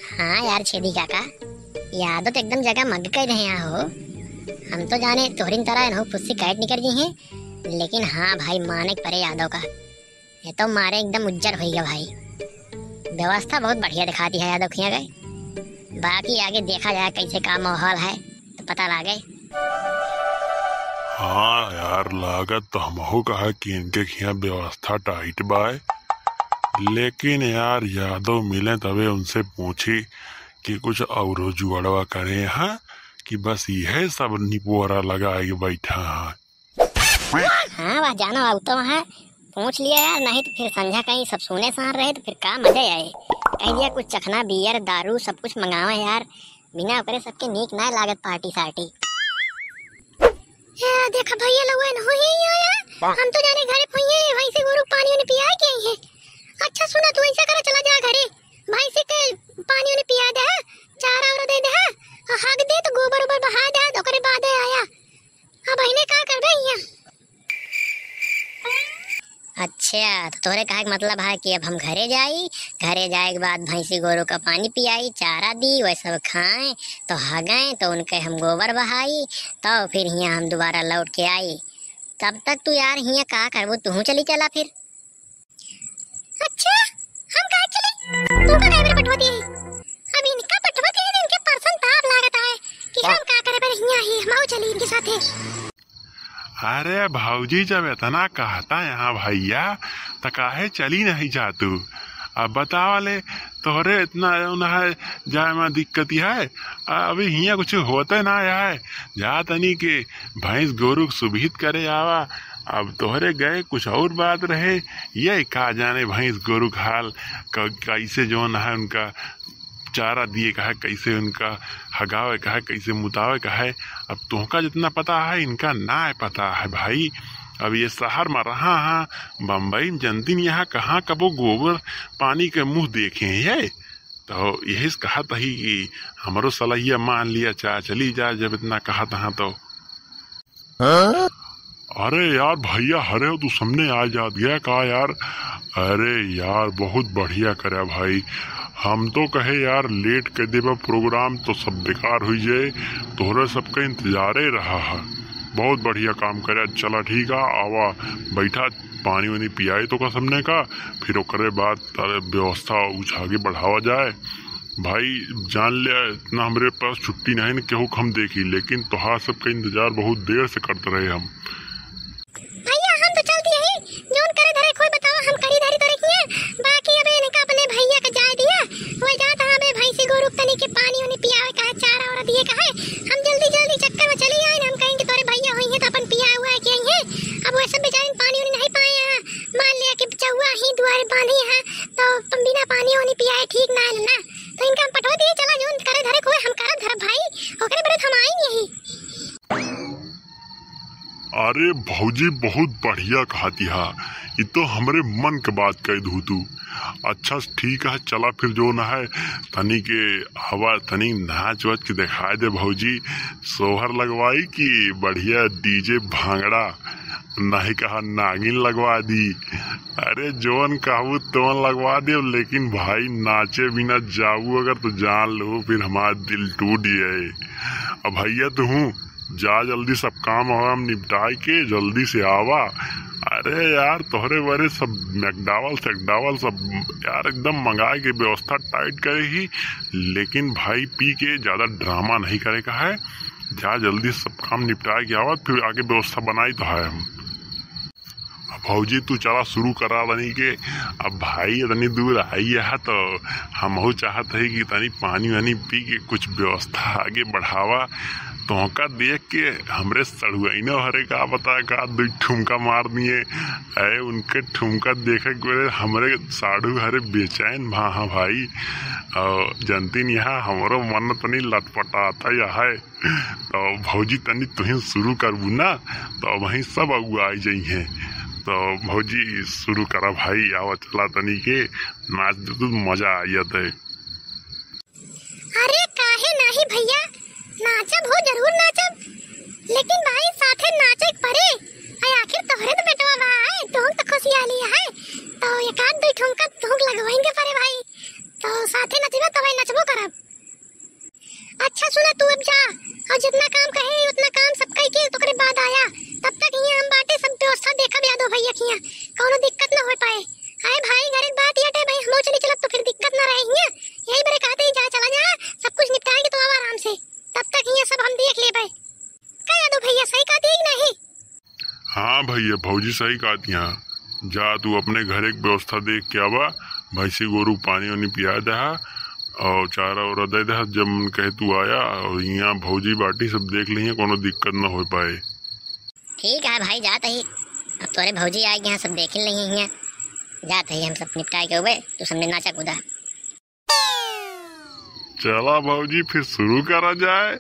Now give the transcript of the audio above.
हाँ यार छेदी काका, यादव तो एकदम जगह मग कर रहे यहाँ हो। हम तो जाने तोहरीन तरह न फुस्सी काट निकल गई हैं, लेकिन हाँ भाई माने परे यादव का ये तो मारे एकदम उज्जर हो गया भाई। व्यवस्था बहुत बढ़िया दिखाती है यादव खिया गए। बाकी आगे देखा जाए कैसे का माहौल है तो पता लागे। हाँ यार लागत तो हमहू कहा कि इनके खिया व्यवस्था टाइट बाय, लेकिन यार यादव मिले तबे उनसे पूछी कि कुछ और जुड़वा करे यहाँ कि बस यह सब निपोरा लगा के बैठा है। हाँ वह जाना अब तो वहाँ पूछ लिया यार, नहीं तो फिर संझा कहीं सब सोने सार रहे तो फिर का मजा आए। कह दिया कुछ चखना बियर दारू सब कुछ मंगावा यार, बिना ओकरे सबके नीक ना लागत पार्टी सार्टी। देखा भैया लोग हो ही आया, हम तो जाने घरे पहुंचे भाई से गोरु पानी उन्हें पिया के आई है। अच्छा सुना तू ऐसा करे चला जा घरे भाई से के पानी उन्हें पिया दे, चारा और दे दे, हग दे तो गोबर ऊबर बहा दे तो ओकरे बाद आया। अब बहने का कर रही है? अच्छा तो तोरे कहे मतलब है कि अब हम घरे जाए के बाद भैंसी गोरू का पानी पियाई चारा दी वह सब खाएं तो हगाएं तो उनके हम गोबर बहाई तो फिर यहाँ हम दोबारा लौट के आई। तब तक तू यार यहाँ का करबो तू चली चला फिर। अच्छा हम कहा चले तुमको ड्राइवर पटवाती है, अब इनका पटवाती है इनके पर्सन ताप लागत है कि हम का करे पर यहाँ ही हम चली इनके साथे। अरे भाऊजी जब इतना कहता यहाँ भैया तो काहे चली नहीं जा तू। अब बतावा ले तोहरे इतना है जाए में दिक्कत है, अभी हिया कुछ होते ना है जा तनी के भैंस गोरु सुभित करे आवा। अब तोहरे गए कुछ और बात रहे, ये का जाने भैंस गोरु हाल कैसे जो है उनका चारा दिए का है, कैसे उनका हगावे का है, कैसे मुतावे का है। अब तुमका जितना पता है इनका ना पता है भाई। अब ये शहर में रहा हाँ बम्बई में जनती यहाँ कहाँ कबो गोबर पानी के मुंह देखे हैं, तो यही कहा था ही कि हमारो सलाहिया मान लिया चाहे चली जाए जब इतना कहा था तो। अरे यार भैया हरे हो तू सामने आ जा गया का यार। अरे यार बहुत बढ़िया करे भाई, हम तो कहे यार लेट कर देवा प्रोग्राम तो सब बेकार हो जाए, तोहरा सबका इंतजार रहा है। बहुत बढ़िया काम करे, चला ठीक है आवा बैठा पानी वानी पियाई तो का सबने का, फिर ओकरे बाद व्यवस्था कुछ आगे बढ़ावा जाए। भाई जान लिया इतना हमारे पास छुट्टी नहीं न केहू हम देखी, लेकिन तोहार सबका इंतजार बहुत देर से करते रहे हम। भैया हम तो चलती रही जोन करे धरे कोई बताओ हम करी धरी तो रखिए, बाकी अब इनका अपने भैया का जाए दिया वो जाता है भैंसी गोरु तनी के पानी उन्हें पियावे का है चारा और दिए का है। हम जल्दी जल्दी चक्कर में चली आए हम कहेंगे तोरे भैया होंगे तो अपन पिया हुआ है कि हैं। अब वैसे बेचारे पानी उन्हें नहीं पाए हैं, मान लिया कि चौवा ही द्वारे बांधे हैं तो बिना पानी उन्हें पियाए ठीक ना है ना, तो इनका हम पटवा दिए चला जोन करे धरे कोई हम करत धर भाई ओकरे बड़े हम आई नहीं। अरे भौजी बहुत बढ़िया कहती है, ये तो हमरे मन के बात कह दू तू। अच्छा ठीक है चला फिर जो न है तनी के हवा तनी नाच वाच के दिखाए दे भौजी। सोहर लगवाई कि बढ़िया डीजे भांगड़ा नहीं कहा नागिन लगवा दी। अरे जोन कहू तोन लगवा दे, लेकिन भाई नाचे बिना जाऊ अगर तो जान लो फिर हमारा दिल टूट जाए। अब भैया तू जा जल्दी सब काम हम निपटाए के जल्दी से आवा। अरे यार तोहरे बारे सब मैकडावल सब यार एकदम मंगाए के व्यवस्था टाइट करे ही, लेकिन भाई पी के ज़्यादा ड्रामा नहीं करे का है। जा जल्दी सब काम निपटाए के आवा फिर आगे व्यवस्था बनाई तो है हम। भौजी तू चला शुरू करा तनी के। अब भाई इतनी दूर आई है तो हम चाहते है कि तनी पानी वानी पी के कुछ व्यवस्था आगे बढ़ावा। तोहका देख के हमरे सड़ुआइनो हरे का बता का दू ठुमका मार दिए। अरे उनके ठुमका देखे के हमरे साड़ू हरे बेचैन हाँ भाई। और जनती यहाँ हमारो मन तनी लटपटाता है, तो भौजी तनी तुही शुरू करबू ना तो वहीं सब अगुआ आई जाइए। तो भौजी शुरू करा भाई आवा चला तनी के नाच दे तो मजा आई जाता है। अरे काहे नहीं भैया नाचब हो जरूर नाचब, लेकिन भाई साथे नाचे परे आखिर तोहरे तो बेटवा बा है तो खुशियाली है तो एक आध दो ठुमका तो लगवाएंगे परे भाई। तो साथे नचबे तब नचबो करब। अच्छा सुना, तू अब जा और जितना काम कहे उतना काम सब कह के तोकरे बाद आया। तब तक यहाँ हम बाटे सब व्यवस्था देखब यादव भैया की यहाँ कोनो दिक्कत ना हो पाए। हाय भाई घर एक बात याटे भाई, हम चली चलब तो फिर दिक्कत ना रहे यहाँ। यही बरे कहते ही जा चला जा, सब कुछ निपटाएंगे तो अब आराम से। तब तक यहाँ सब हम देख लेबे। का यादव भैया सही कहते ही नहीं? हाँ भैया भौजी सही कहती हैं। जा तू अपने घर एक व्यवस्था देख के आवा, भैंसी गोरू पानी वानी पिया दे और चारा वारा दे दे। जब मन कहे तू आया और यहाँ भौजी बाटी सब देख ली, कोनो दिक्कत ना हो पाए। ठीक है भाई, जाते ही अब तोरे भौजी आएगी यहाँ सब देख लेंगे। यहाँ जाते ही हम सब निपटाए के हुए तू सबने नाचा कूदा। चला भौजी फिर शुरू करा जाए।